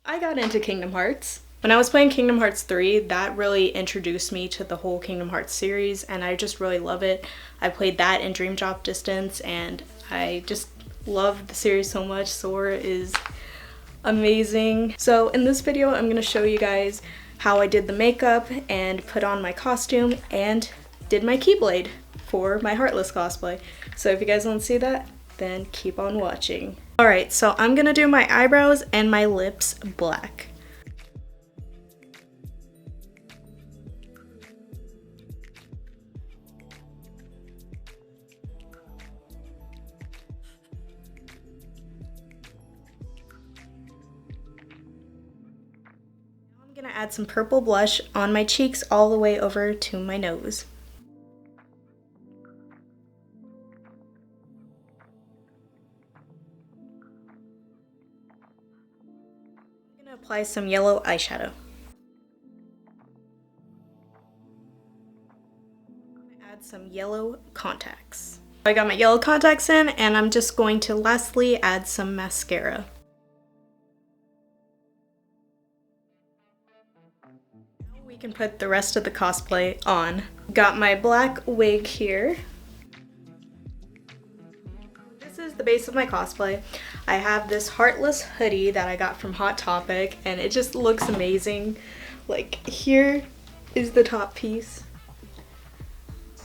I got into Kingdom Hearts. When I was playing Kingdom Hearts 3, that really introduced me to the whole Kingdom Hearts series, and I just really love it. I played that in Dream Drop Distance, and I just love the series so much. Sora is amazing. So in this video, I'm going to show you guys how I did the makeup and put on my costume and did my Keyblade for my Heartless cosplay. So if you guys want to see that, then keep on watching. Alright, so I'm gonna do my eyebrows and my lips black. Now I'm gonna add some purple blush on my cheeks all the way over to my nose. Apply some yellow eyeshadow. Add some yellow contacts. I got my yellow contacts in, and I'm just going to lastly add some mascara. Now we can put the rest of the cosplay on. Got my black wig here. This is the base of my cosplay. I have this Heartless hoodie that I got from Hot Topic, and it just looks amazing. Like, here is the top piece.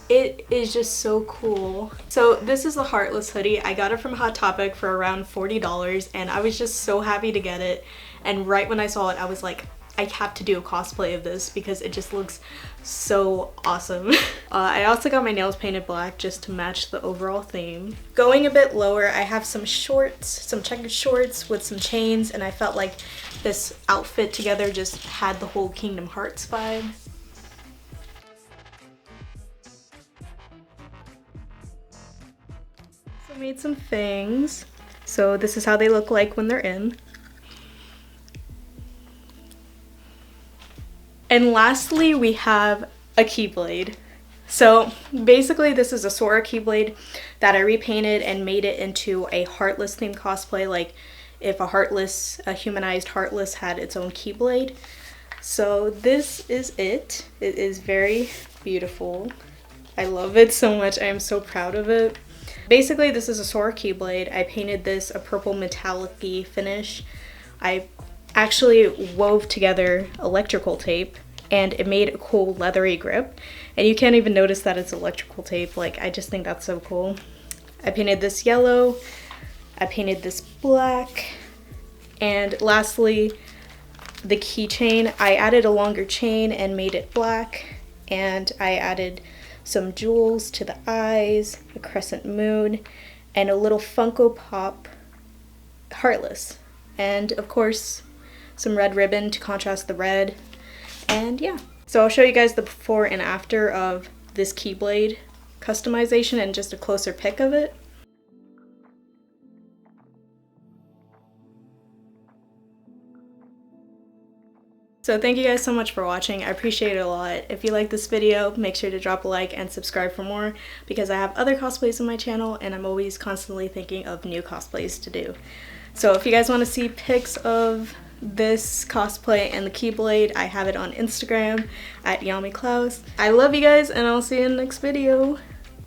It is just so cool. So this is the Heartless hoodie. I got it from Hot Topic for around $40, and I was just so happy to get it. And right when I saw it, I was like, I have to do a cosplay of this because it just looks so awesome. I also got my nails painted black just to match the overall theme. Going a bit lower, I have some shorts, some checkered shorts with some chains, and I felt like this outfit together just had the whole Kingdom Hearts vibe. So I made some fangs. So this is how they look like when they're in. And lastly, we have a Keyblade. So basically this is a Sora Keyblade that I repainted and made it into a Heartless themed cosplay, like if a humanized Heartless had its own Keyblade. So this is it. It is very beautiful. I love it so much. I am so proud of it. Basically this is a Sora Keyblade. I painted this a purple metallic-y finish. I actually wove together electrical tape, and it made a cool leathery grip, and you can't even notice that it's electrical tape. Like, I just think that's so cool. I painted this yellow, I painted this black, and lastly the keychain. I added a longer chain and made it black, and I added some jewels to the eyes, a crescent moon, and a little Funko Pop Heartless, and of course some red ribbon to contrast the red. And yeah, so I'll show you guys the before and after of this Keyblade customization and just a closer pic of it. So thank you guys so much for watching. I appreciate it a lot. If you like this video, make sure to drop a like and subscribe for more, because I have other cosplays on my channel and I'm always constantly thinking of new cosplays to do. So if you guys want to see pics of this cosplay and the Keyblade, I have it on Instagram at YamiKlaus. I love you guys, and I'll see you in the next video.